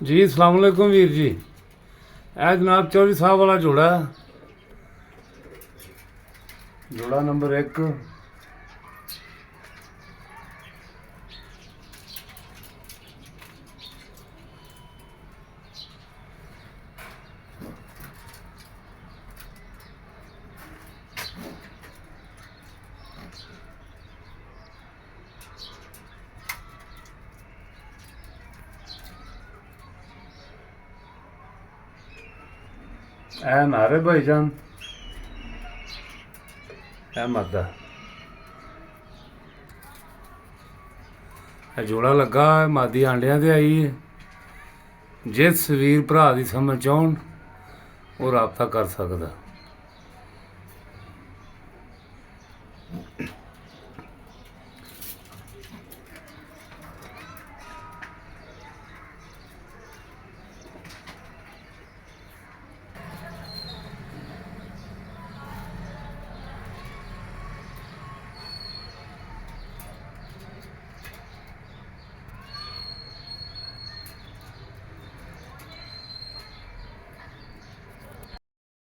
ਜੀ ਅਸਲਾਮ ਵਾਲੇकुम ਵੀਰ ਜੀ। ਇਹ ਜਨਾਬ ਚੌਧਰੀ ਸਾਹਿਬ ਵਾਲਾ ਜੋੜਾ ਨੰਬਰ 1। ਇਹ ਨਾਰੇ ਭਾਈਜਾਨ, ਇਹ ਮਾਦਾ ਇਹ ਜੋੜਾ ਲੱਗਾ ਮਾਦੀ ਆਂਡਿਆਂ ਤੇ ਆਈ ਹੈ। ਜਿਸ ਵੀਰ ਭਰਾ ਦੀ ਸਮਝ ਆਉਣ ਉਹ ਰਾਬਤਾ ਕਰ ਸਕਦਾ।